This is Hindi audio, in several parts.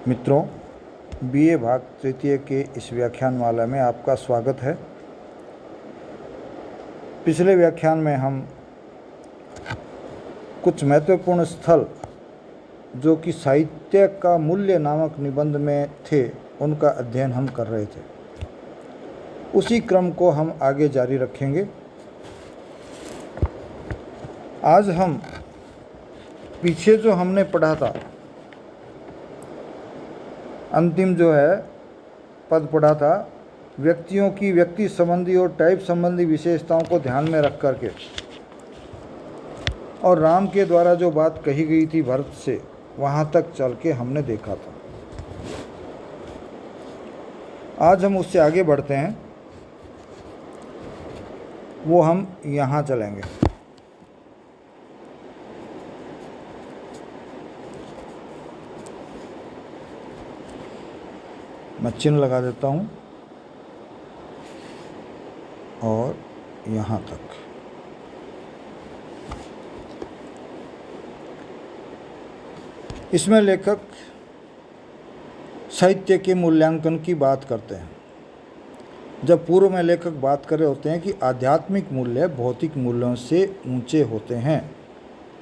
मित्रों, बीए भाग तृतीय के इस व्याख्यानमाला में आपका स्वागत है। पिछले व्याख्यान में हम कुछ महत्वपूर्ण स्थल जो कि साहित्य का मूल्य नामक निबंध में थे, उनका अध्ययन हम कर रहे थे। उसी क्रम को हम आगे जारी रखेंगे। आज हम पीछे जो हमने पढ़ा था, अंतिम जो है पद पढ़ा था, व्यक्तियों की व्यक्ति संबंधी और टाइप संबंधी विशेषताओं को ध्यान में रख करके, और राम के द्वारा जो बात कही गई थी भरत से, वहाँ तक चल के हमने देखा था। आज हम उससे आगे बढ़ते हैं, वो हम यहाँ चलेंगे। मैं चिन्ह लगा देता हूँ और यहाँ तक। इसमें लेखक साहित्य के मूल्यांकन की बात करते हैं। जब पूर्व में लेखक बात कर रहे होते हैं कि आध्यात्मिक मूल्य भौतिक मूल्यों से ऊंचे होते हैं,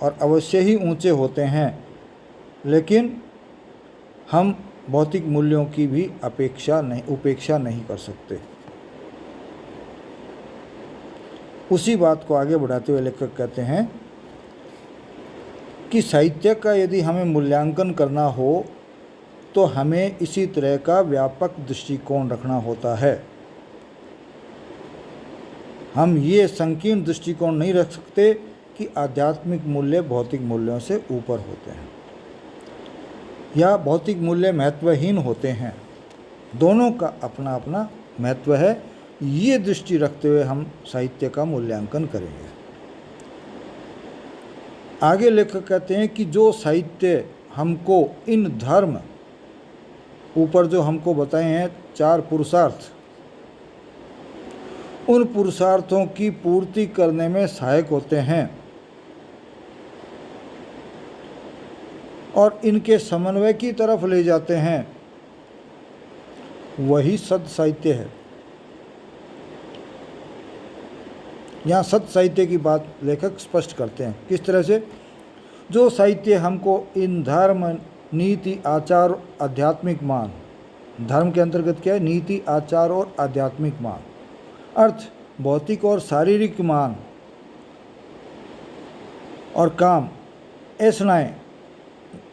और अवश्य ही ऊंचे होते हैं, लेकिन हम भौतिक मूल्यों की भी उपेक्षा नहीं कर सकते। उसी बात को आगे बढ़ाते हुए लेखक कहते हैं कि साहित्य का यदि हमें मूल्यांकन करना हो तो हमें इसी तरह का व्यापक दृष्टिकोण रखना होता है। हम ये संकीर्ण दृष्टिकोण नहीं रख सकते कि आध्यात्मिक मूल्य भौतिक मूल्यों से ऊपर होते हैं या भौतिक मूल्य महत्वहीन होते हैं। दोनों का अपना अपना महत्व है। ये दृष्टि रखते हुए हम साहित्य का मूल्यांकन करेंगे। आगे लेखक कहते हैं कि जो साहित्य हमको इन धर्म, ऊपर जो हमको बताए हैं 4 पुरुषार्थ, उन पुरुषार्थों की पूर्ति करने में सहायक होते हैं और इनके समन्वय की तरफ ले जाते हैं, वही सद साहित्य है। यहाँ सद साहित्य की बात लेखक स्पष्ट करते हैं। किस तरह से? जो साहित्य हमको इन धर्म, नीति, आचार, आध्यात्मिक मान, धर्म के अंतर्गत क्या है? नीति, आचार और आध्यात्मिक मान, अर्थ भौतिक और शारीरिक मान और काम, ऐसनाएँ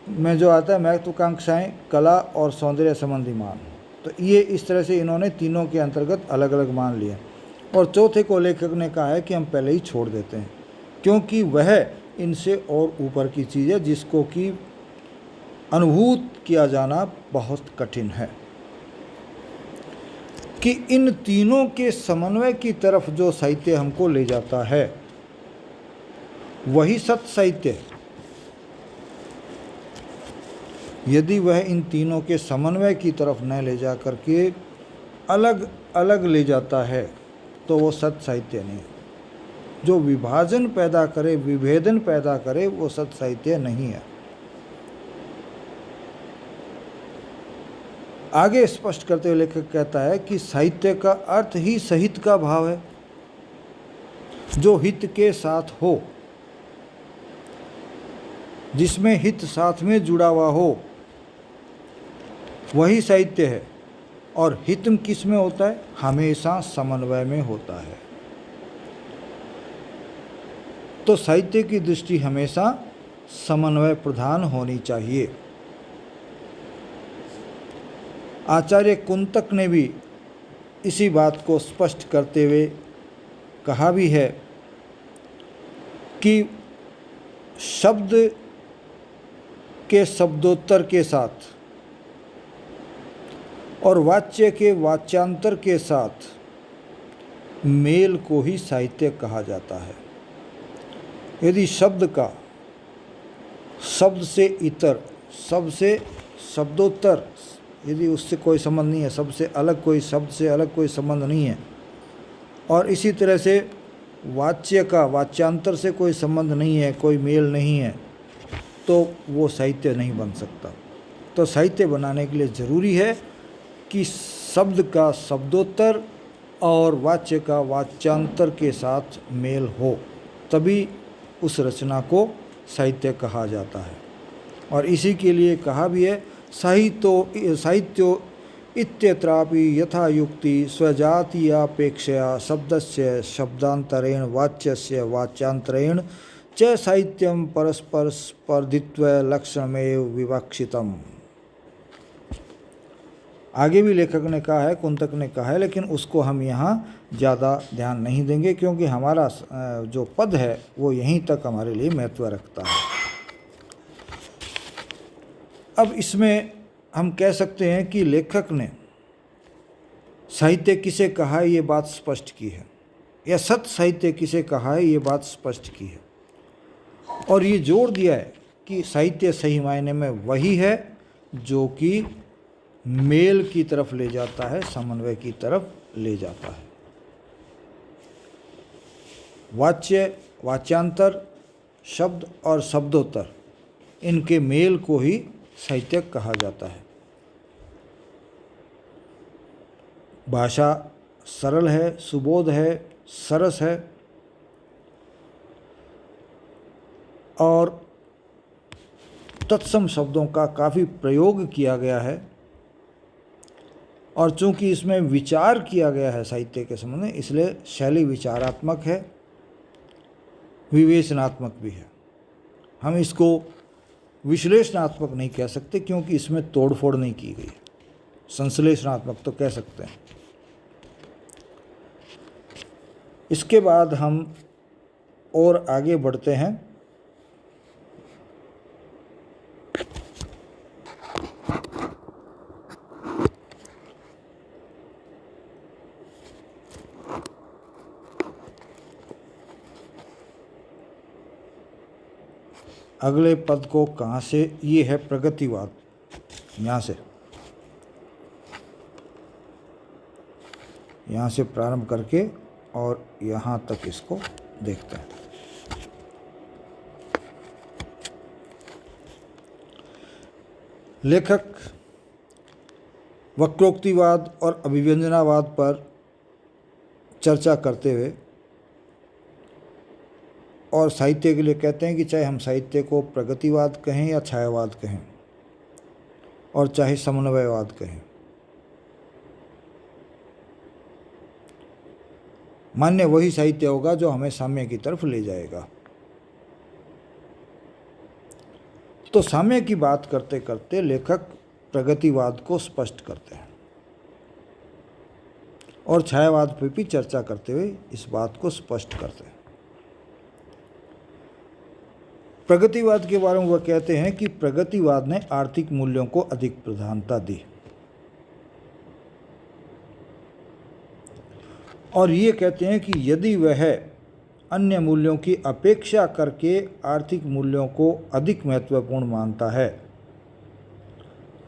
में जो आता है महत्वाकांक्षाएँ, कला और सौंदर्य संबंधी मान। तो ये इस तरह से इन्होंने तीनों के अंतर्गत अलग अलग मान लिए। और चौथे को लेखक ने कहा है कि हम पहले ही छोड़ देते हैं, क्योंकि वह इनसे और ऊपर की चीज़ है जिसको कि अनुभूत किया जाना बहुत कठिन है। कि इन तीनों के समन्वय की तरफ जो साहित्य हमको ले जाता है, वही सत साहित्य है। यदि वह इन तीनों के समन्वय की तरफ न ले जा करके अलग अलग ले जाता है, तो वो सत साहित्य नहीं। जो विभाजन पैदा करे, विभेदन पैदा करे, वो सत साहित्य नहीं है। आगे स्पष्ट करते हुए लेखक कहता है कि साहित्य का अर्थ ही सहित का भाव है, जो हित के साथ हो, जिसमें हित साथ में जुड़ा हुआ हो, वही साहित्य है। और हित किस में होता है? हमेशा समन्वय में होता है। तो साहित्य की दृष्टि हमेशा समन्वय प्रधान होनी चाहिए। आचार्य कुंतक ने भी इसी बात को स्पष्ट करते हुए कहा भी है कि शब्द के शब्दोत्तर के साथ और वाच्य के वाच्यांतर के साथ मेल को ही साहित्य कहा जाता है। यदि शब्द का शब्द से इतर, शब्द से शब्दोत्तर, यदि उससे कोई संबंध नहीं है, शब्द से अलग कोई, शब्द से अलग कोई संबंध नहीं है, और इसी तरह से वाच्य का वाच्यांतर से कोई संबंध नहीं है, कोई मेल नहीं है, तो वो साहित्य नहीं बन सकता। तो साहित्य बनाने के लिए ज़रूरी है कि शब्द का शब्दोत्तर और वाच्य का वाच्यांतर के साथ मेल हो, तभी उस रचना को साहित्य कहा जाता है। और इसी के लिए कहा भी है, साहित्यो इत्यत्रापि यथा युक्ति स्वजातीयापेक्षया शब्दस्य शब्दांतरेण वाच्यस्य वाच्यांतरेण च साहित्यम परस्पर स्पर्धित्व लक्षणमेव विवक्षितम। आगे भी लेखक ने कहा है, कुंतक ने कहा है, लेकिन उसको हम यहाँ ज़्यादा ध्यान नहीं देंगे क्योंकि हमारा जो पद है वो यहीं तक हमारे लिए महत्व रखता है। अब इसमें हम कह सकते हैं कि लेखक ने साहित्य किसे कहा है ये बात स्पष्ट की है, या सत साहित्य किसे कहा है ये बात स्पष्ट की है, और ये जोर दिया है कि साहित्य सही मायने में वही है जो कि मेल की तरफ ले जाता है, समन्वय की तरफ ले जाता है। वाच्य, वाच्यांतर, शब्द और शब्दोत्तर, इनके मेल को ही साहित्य कहा जाता है। भाषा सरल है, सुबोध है, सरस है और तत्सम शब्दों का काफ़ी प्रयोग किया गया है, और चूंकि इसमें विचार किया गया है साहित्य के संबंध में, इसलिए शैली विचारात्मक है, विवेचनात्मक भी है। हम इसको विश्लेषणात्मक नहीं कह सकते क्योंकि इसमें तोड़फोड़ नहीं की गई। संश्लेषणात्मक तो कह सकते हैं। इसके बाद हम और आगे बढ़ते हैं। अगले पद को कहाँ से, ये है प्रगतिवाद, यहाँ से प्रारंभ करके और यहाँ तक इसको देखते हैं। लेखक वक्रोक्तिवाद और अभिव्यंजनावाद पर चर्चा करते हुए और साहित्य के लिए कहते हैं कि चाहे हम साहित्य को प्रगतिवाद कहें या छायावाद कहें, और चाहे समन्वयवाद कहें, मान्य वही साहित्य होगा जो हमें साम्य की तरफ ले जाएगा। तो साम्य की बात करते करते लेखक प्रगतिवाद को स्पष्ट करते हैं और छायावाद पर भी चर्चा करते हुए इस बात को स्पष्ट करते हैं। प्रगतिवाद के बारे में वह कहते हैं कि प्रगतिवाद ने आर्थिक मूल्यों को अधिक प्रधानता दी, और ये कहते हैं कि यदि वह अन्य मूल्यों की अपेक्षा करके आर्थिक मूल्यों को अधिक महत्वपूर्ण मानता है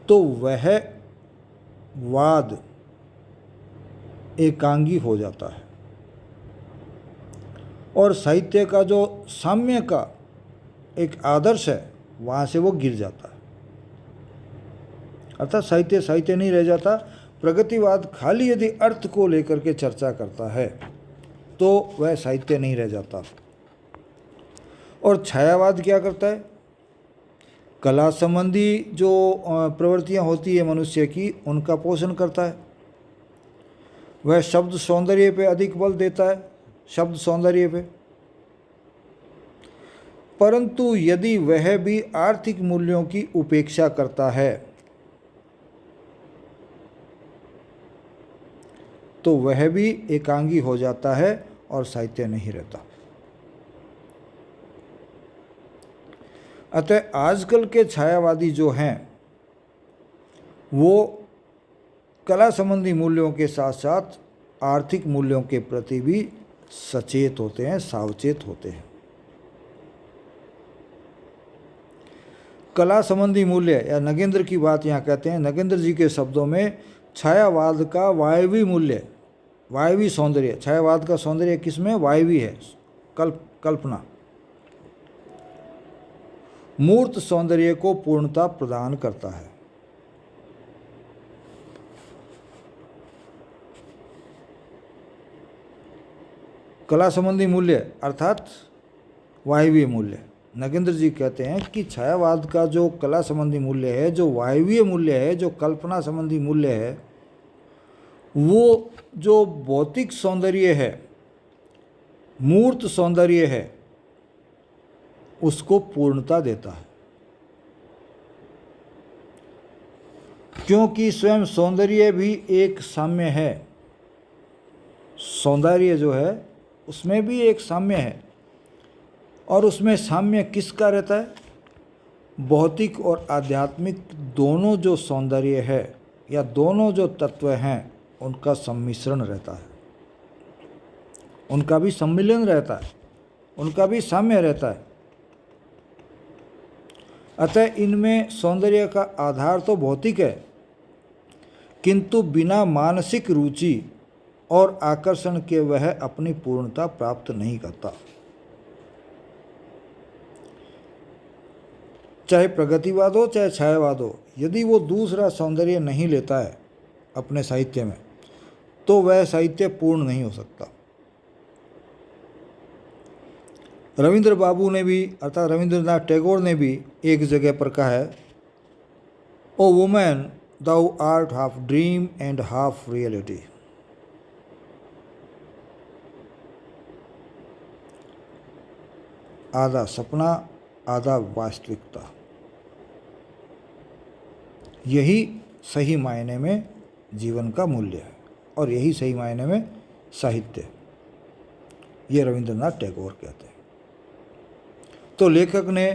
तो वह वाद एकांगी हो जाता है और साहित्य का जो साम्य का एक आदर्श है वहाँ से वो गिर जाता है। अर्थात साहित्य नहीं रह जाता। प्रगतिवाद खाली यदि अर्थ को लेकर के चर्चा करता है तो वह साहित्य नहीं रह जाता। और छायावाद क्या करता है? कला संबंधी जो प्रवृत्तियाँ होती है मनुष्य की, उनका पोषण करता है। वह शब्द सौंदर्य पे अधिक बल देता है, शब्द सौंदर्य पे। परंतु यदि वह भी आर्थिक मूल्यों की उपेक्षा करता है तो वह भी एकांगी हो जाता है और साहित्य नहीं रहता। अतः आजकल के छायावादी जो हैं वो कला संबंधी मूल्यों के साथ साथ आर्थिक मूल्यों के प्रति भी सचेत होते हैं, सावचेत होते हैं। कला संबंधी मूल्य या नगेंद्र की बात यहाँ कहते हैं। नगेंद्र जी के शब्दों में छायावाद का वायवी मूल्य, वायवी सौंदर्य, छायावाद का सौंदर्य किसमें? वायवी है, कल्पना, मूर्त सौंदर्य को पूर्णता प्रदान करता है। कला संबंधी मूल्य अर्थात वायवीय मूल्य। नगेंद्र जी कहते हैं कि छायावाद का जो कला संबंधी मूल्य है, जो वायवीय मूल्य है, जो कल्पना संबंधी मूल्य है, वो जो भौतिक सौंदर्य है, मूर्त सौंदर्य है, उसको पूर्णता देता है। क्योंकि स्वयं सौंदर्य भी एक साम्य है। सौंदर्य जो है उसमें भी एक साम्य है, और उसमें साम्य किसका रहता है? भौतिक और आध्यात्मिक दोनों जो सौंदर्य है या दोनों जो तत्व हैं उनका सम्मिश्रण रहता है, उनका भी सम्मिलन रहता है, उनका भी साम्य रहता है। अतः इनमें सौंदर्य का आधार तो भौतिक है, किंतु बिना मानसिक रुचि और आकर्षण के वह अपनी पूर्णता प्राप्त नहीं करता। चाहे प्रगतिवाद हो चाहे छायावाद हो, यदि वो दूसरा सौंदर्य नहीं लेता है अपने साहित्य में, तो वह साहित्य पूर्ण नहीं हो सकता। रविंद्र बाबू ने भी अर्थात रविंद्रनाथ टैगोर ने भी एक जगह पर कहा है, O woman thou art half dream and half reality. आधा सपना आधा वास्तविकता, यही सही मायने में जीवन का मूल्य है और यही सही मायने में साहित्य है। ये रविंद्रनाथ टैगोर कहते हैं। तो लेखक ने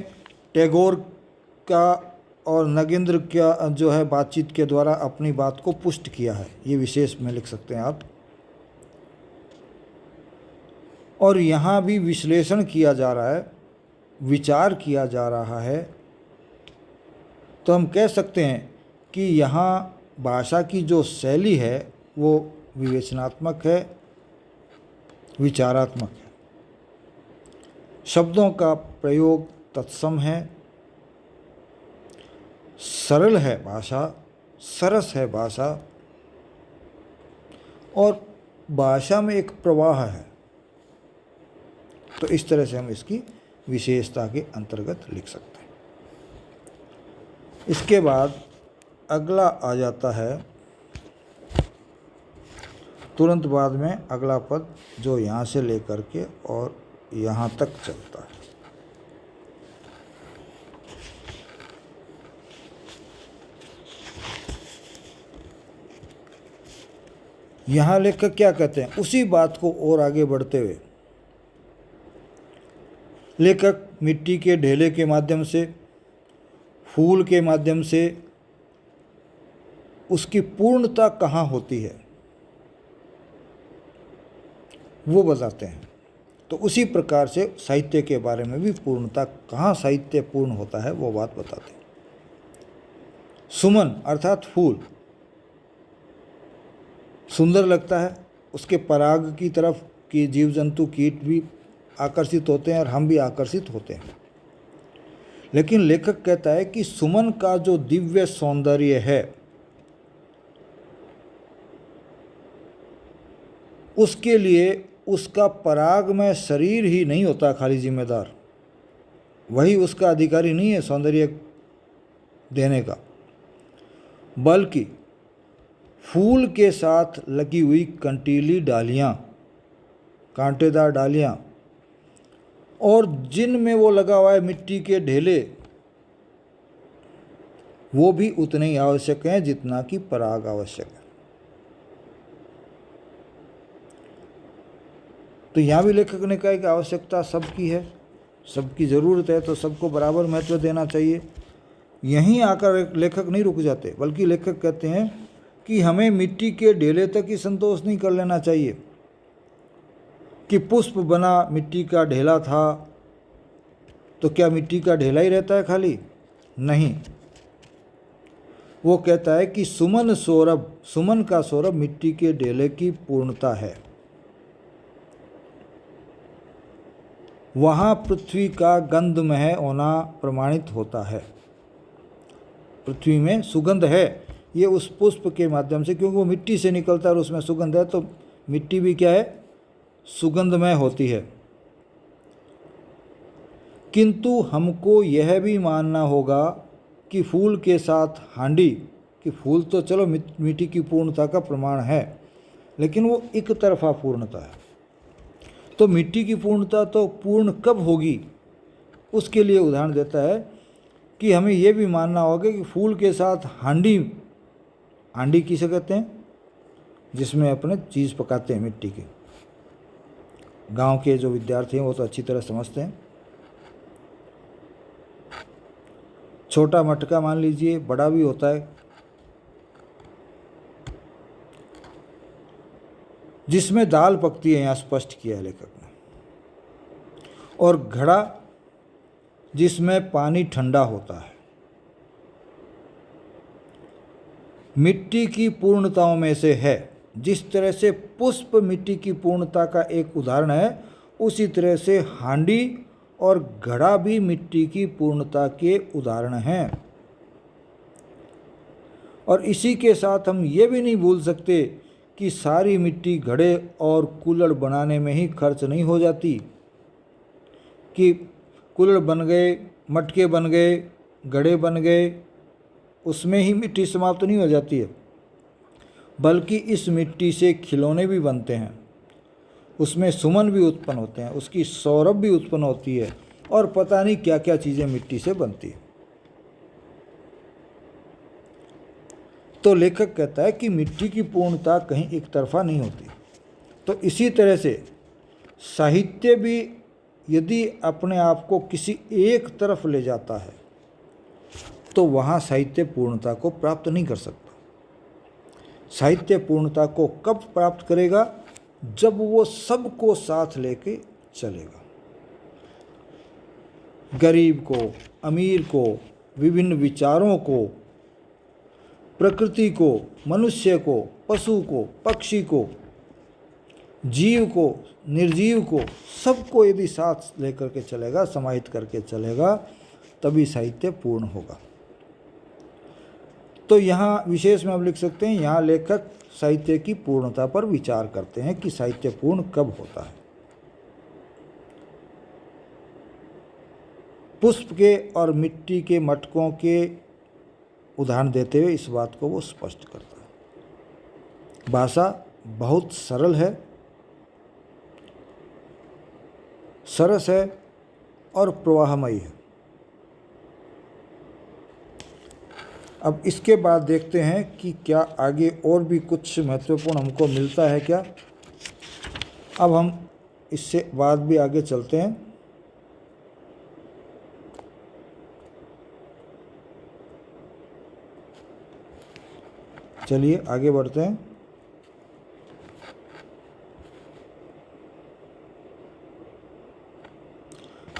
टैगोर का और नगेंद्र का जो है बातचीत के द्वारा अपनी बात को पुष्ट किया है, ये विशेष में लिख सकते हैं आप। और यहाँ भी विश्लेषण किया जा रहा है, विचार किया जा रहा है। तो हम कह सकते हैं कि यहाँ भाषा की जो शैली है वो विवेचनात्मक है, विचारात्मक है। शब्दों का प्रयोग तत्सम है, सरल है भाषा, सरस है भाषा, और भाषा में एक प्रवाह है। तो इस तरह से हम इसकी विशेषता के अंतर्गत लिख सकते हैं। इसके बाद अगला आ जाता है, तुरंत बाद में अगला पद जो यहाँ से लेकर के और यहाँ तक चलता है। यहाँ लेखक क्या कहते हैं? उसी बात को और आगे बढ़ते हुए लेखक मिट्टी के ढेले के माध्यम से, फूल के माध्यम से उसकी पूर्णता कहाँ होती है वो बताते हैं। तो उसी प्रकार से साहित्य के बारे में भी पूर्णता, कहाँ साहित्य पूर्ण होता है वो बात बताते हैं। सुमन अर्थात फूल सुंदर लगता है, उसके पराग की तरफ की जीव जंतु कीट भी आकर्षित होते हैं और हम भी आकर्षित होते हैं। लेकिन लेखक कहता है कि सुमन का जो दिव्य सौंदर्य है उसके लिए उसका परागमय शरीर ही नहीं होता खाली जिम्मेदार, वही उसका अधिकारी नहीं है सौंदर्य देने का, बल्कि फूल के साथ लगी हुई कंटीली डालियाँ, कांटेदार डालियाँ, और जिनमें वो लगा हुआ है मिट्टी के ढेले, वो भी उतने ही आवश्यक हैं जितना कि पराग आवश्यक है। तो यहाँ भी लेखक ने कहा कि आवश्यकता सबकी है, सबकी ज़रूरत है, तो सबको बराबर महत्व देना चाहिए। यहीं आकर लेखक नहीं रुक जाते, बल्कि लेखक कहते हैं कि हमें मिट्टी के ढेले तक ही संतोष नहीं कर लेना चाहिए कि पुष्प बना मिट्टी का ढेला था तो क्या मिट्टी का ढेला ही रहता है खाली? नहीं, वो कहता है कि सुमन सौरभ, सुमन का सौरभ मिट्टी के ढेले की पूर्णता है। वहाँ पृथ्वी का गंधमय होना प्रमाणित होता है। पृथ्वी में सुगंध है, ये उस पुष्प के माध्यम से, क्योंकि वो मिट्टी से निकलता है और उसमें सुगंध है, तो मिट्टी भी क्या है? सुगंधमय होती है, किंतु हमको यह भी मानना होगा कि फूल के साथ हांडी, कि फूल तो चलो मिट्टी की पूर्णता का प्रमाण है, लेकिन वो एक तरफा पूर्णता है। तो मिट्टी की पूर्णता तो पूर्ण कब होगी, उसके लिए उदाहरण देता है कि हमें यह भी मानना होगा कि फूल के साथ हांडी, हांडी किसे कहते हैं, जिसमें अपने चीज़ पकाते हैं मिट्टी के। गांव के जो विद्यार्थी हैं वो तो अच्छी तरह समझते हैं। छोटा मटका मान लीजिए, बड़ा भी होता है, जिसमें दाल पकती है, यहाँ स्पष्ट किया है लेखक ने। और घड़ा जिसमें पानी ठंडा होता है। मिट्टी की पूर्णताओं में से है। जिस तरह से पुष्प मिट्टी की पूर्णता का एक उदाहरण है, उसी तरह से हांडी और घड़ा भी मिट्टी की पूर्णता के उदाहरण हैं। और इसी के साथ हम ये भी नहीं भूल सकते कि सारी मिट्टी घड़े और कुल्हड़ बनाने में ही खर्च नहीं हो जाती, कि कुल्हड़ बन गए, मटके बन गए, घड़े बन गए, उसमें ही मिट्टी समाप्त नहीं हो जाती है, बल्कि इस मिट्टी से खिलौने भी बनते हैं, उसमें सुमन भी उत्पन्न होते हैं, उसकी सौरभ भी उत्पन्न होती है, और पता नहीं क्या क्या चीज़ें मिट्टी से बनती है। तो लेखक कहता है कि मिट्टी की पूर्णता कहीं एक तरफा नहीं होती। तो इसी तरह से साहित्य भी यदि अपने आप को किसी एक तरफ ले जाता है तो वहाँ साहित्य पूर्णता को प्राप्त नहीं कर सकता। साहित्य पूर्णता को कब प्राप्त करेगा, जब वो सबको साथ लेके चलेगा। गरीब को, अमीर को, विभिन्न विचारों को, प्रकृति को, मनुष्य को, पशु को, पक्षी को, जीव को, निर्जीव को, सबको यदि साथ लेकर के चलेगा, समाहित करके चलेगा, तभी साहित्य पूर्ण होगा। तो यहाँ विशेष में हम लिख सकते हैं, यहाँ लेखक साहित्य की पूर्णता पर विचार करते हैं कि साहित्य पूर्ण कब होता है। पुष्प के और मिट्टी के मटकों के उदाहरण देते हुए इस बात को वो स्पष्ट करता है। भाषा बहुत सरल है, सरस है और प्रवाहमयी है। अब इसके बाद देखते हैं कि क्या आगे और भी कुछ महत्वपूर्ण हमको मिलता है क्या। अब हम इससे बाद भी आगे चलते हैं। चलिए आगे बढ़ते हैं।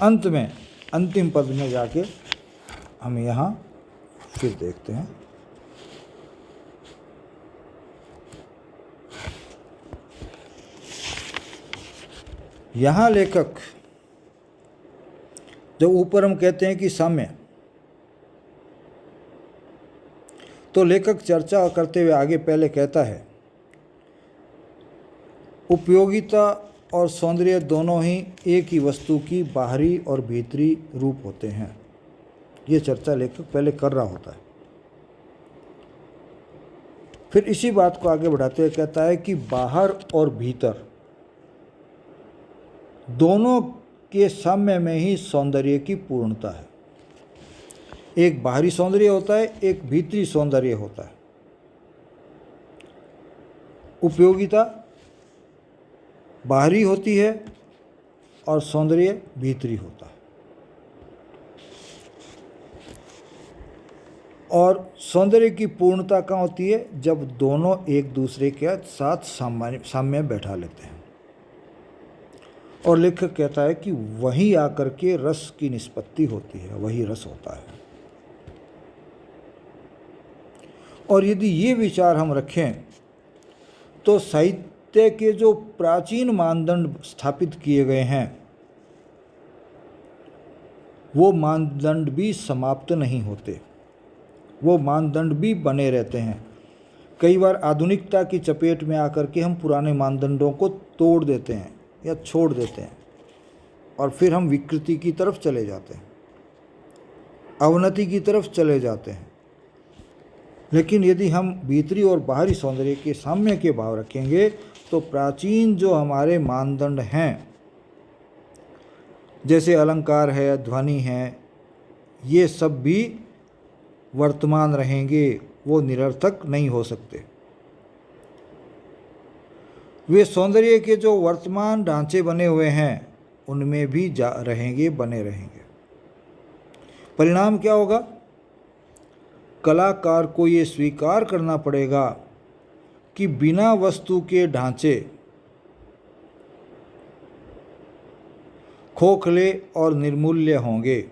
अंत में अंतिम पद में जाके हम यहाँ फिर देखते हैं। यहाँ लेखक, जब ऊपर हम कहते हैं कि साम्य, तो लेखक चर्चा करते हुए आगे पहले कहता है, उपयोगिता और सौंदर्य दोनों ही एक ही वस्तु की बाहरी और भीतरी रूप होते हैं। ये चर्चा लेखक पहले कर रहा होता है। फिर इसी बात को आगे बढ़ाते हुए कहता है कि बाहर और भीतर दोनों के साम्य में ही सौंदर्य की पूर्णता है। एक बाहरी सौंदर्य होता है, एक भीतरी सौंदर्य होता है। उपयोगिता बाहरी होती है और सौंदर्य भीतरी होता है। और सौंदर्य की पूर्णता कहाँ होती है, जब दोनों एक दूसरे के साथ साम्य बैठा लेते हैं। और लेखक कहता है कि वही आकर के रस की निष्पत्ति होती है, वही रस होता है। और यदि ये विचार हम रखें तो साहित्य के जो प्राचीन मानदंड स्थापित किए गए हैं, वो मानदंड भी समाप्त नहीं होते, वो मानदंड भी बने रहते हैं। कई बार आधुनिकता की चपेट में आकर के हम पुराने मानदंडों को तोड़ देते हैं, या छोड़ देते हैं और फिर हम विकृति की तरफ चले जाते हैं, अवनति की तरफ चले जाते हैं। लेकिन यदि हम भीतरी और बाहरी सौंदर्य के साम्य के भाव रखेंगे तो प्राचीन जो हमारे मानदंड हैं, जैसे अलंकार है, ध्वनि है, ये सब भी वर्तमान रहेंगे, वो निरर्थक नहीं हो सकते। वे सौंदर्य के जो वर्तमान ढांचे बने हुए हैं उनमें भी रहेंगे, बने रहेंगे। परिणाम क्या होगा? कलाकार को ये स्वीकार करना पड़ेगा कि बिना वस्तु के ढांचे खोखले और निर्मूल्य होंगे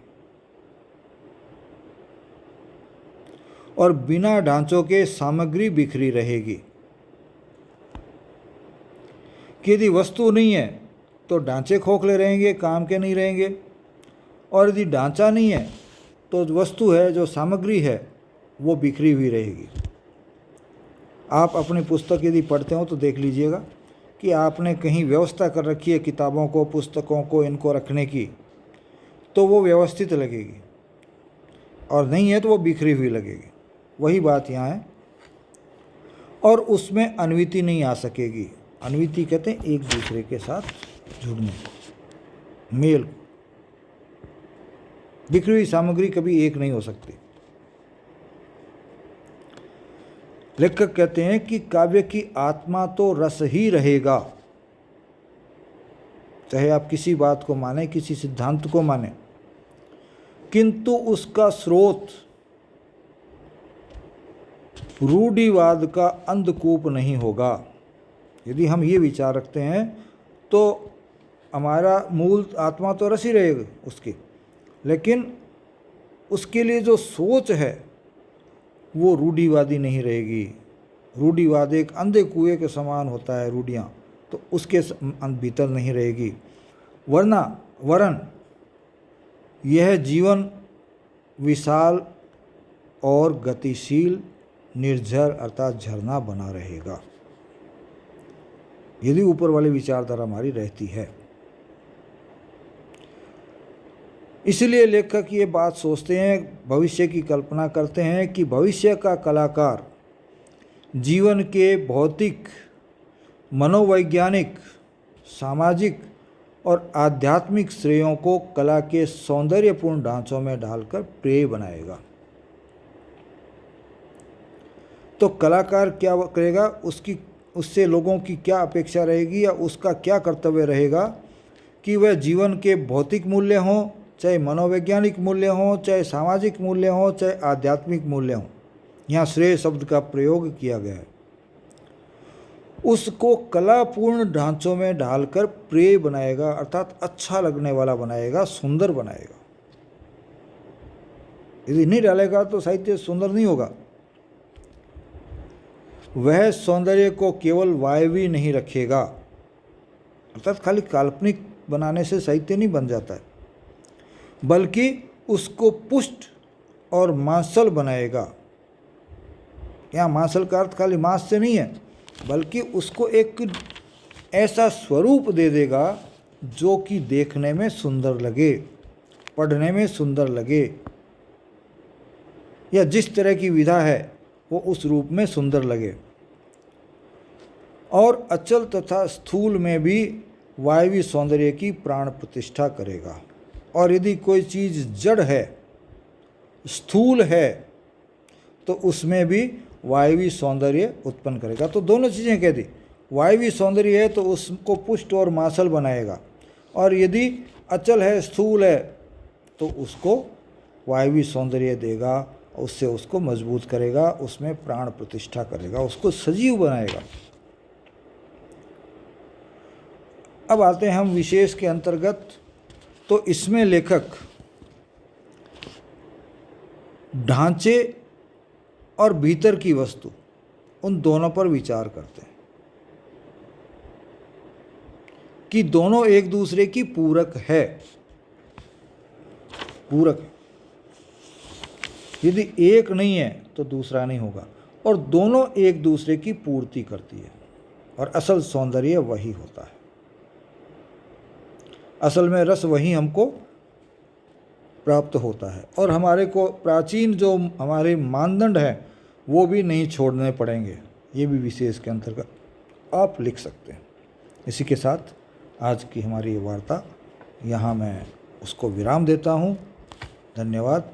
और बिना ढांचों के सामग्री बिखरी रहेगी। कि यदि वस्तु नहीं है तो ढांचे खोखले रहेंगे, काम के नहीं रहेंगे, और यदि ढांचा नहीं है तो वस्तु है, जो सामग्री है, वो बिखरी हुई रहेगी। आप अपनी पुस्तक यदि पढ़ते हो तो देख लीजिएगा कि आपने कहीं व्यवस्था कर रखी है किताबों को, पुस्तकों को, इनको रखने की, तो वो व्यवस्थित लगेगी, और नहीं है तो वो बिखरी हुई लगेगी। वही बात यहाँ है। और उसमें अन्विति नहीं आ सकेगी। अन्विति कहते हैं एक दूसरे के साथ जुड़ने, मेल। बिखरी हुई सामग्री कभी एक नहीं हो सकती। लेखक कहते हैं कि काव्य की आत्मा तो रस ही रहेगा, चाहे आप किसी बात को माने, किसी सिद्धांत को माने, किंतु उसका स्रोत रूढ़िवाद का अंधकूप नहीं होगा। यदि हम ये विचार रखते हैं तो हमारा मूल आत्मा तो रस ही रहेगी उसकी, लेकिन उसके लिए जो सोच है वो रूढ़िवादी नहीं रहेगी। रूढ़िवाद एक अंधे कुएं के समान होता है, रूढ़ियाँ, तो उसके भीतर नहीं रहेगी। वरन यह जीवन विशाल और गतिशील, निर्झर अर्थात झरना बना रहेगा, यदि ऊपर वाली विचारधारा हमारी रहती है। इसलिए लेखक ये बात सोचते हैं, भविष्य की कल्पना करते हैं कि भविष्य का कलाकार जीवन के भौतिक, मनोवैज्ञानिक, सामाजिक और आध्यात्मिक श्रेयों को कला के सौंदर्यपूर्ण ढांचों में डालकर प्रेय बनाएगा। तो कलाकार क्या करेगा, उससे लोगों की क्या अपेक्षा रहेगी या उसका क्या कर्तव्य रहेगा कि वह जीवन के भौतिक मूल्य हों, चाहे मनोवैज्ञानिक मूल्य हों, चाहे सामाजिक मूल्य हों, चाहे आध्यात्मिक मूल्य हों, यहाँ श्रेय शब्द का प्रयोग किया गया है, उसको कलापूर्ण ढांचों में ढालकर प्रेय बनाएगा, अर्थात अच्छा लगने वाला बनाएगा, सुंदर बनाएगा। यदि नहीं डालेगा तो साहित्य सुंदर नहीं होगा। वह सौंदर्य को केवल वायवी नहीं रखेगा, अर्थात खाली काल्पनिक बनाने से साहित्य नहीं बन जाता है, बल्कि उसको पुष्ट और मांसल बनाएगा। यहाँ मांसल का अर्थ खाली मांस से नहीं है, बल्कि उसको एक ऐसा स्वरूप दे देगा जो कि देखने में सुंदर लगे, पढ़ने में सुंदर लगे, या जिस तरह की विधा है वो उस रूप में सुंदर लगे। और अचल तथा स्थूल में भी वायवी सौंदर्य की प्राण प्रतिष्ठा करेगा। और यदि कोई चीज़ जड़ है, स्थूल है, तो उसमें भी वायवी सौंदर्य उत्पन्न करेगा। तो दोनों चीज़ें कह दी, वायवी सौंदर्य है तो उसको पुष्ट और मांसल बनाएगा, और यदि अचल है, स्थूल है, तो उसको वायवी सौंदर्य देगा, उससे उसको मजबूत करेगा, उसमें प्राण प्रतिष्ठा करेगा, उसको सजीव बनाएगा। अब आते हैं हम विशेष के अंतर्गत। तो इसमें लेखक ढांचे और भीतर की वस्तु, उन दोनों पर विचार करते हैं कि दोनों एक दूसरे की पूरक है। पूरक, यदि एक नहीं है तो दूसरा नहीं होगा, और दोनों एक दूसरे की पूर्ति करती है, और असल सौंदर्य वही होता है। असल में रस वहीं हमको प्राप्त होता है। और हमारे को प्राचीन जो हमारे मानदंड हैं वो भी नहीं छोड़ने पड़ेंगे, ये भी विशेष के अंतर्गत आप लिख सकते हैं। इसी के साथ आज की हमारी ये वार्ता यहाँ मैं उसको विराम देता हूँ। धन्यवाद।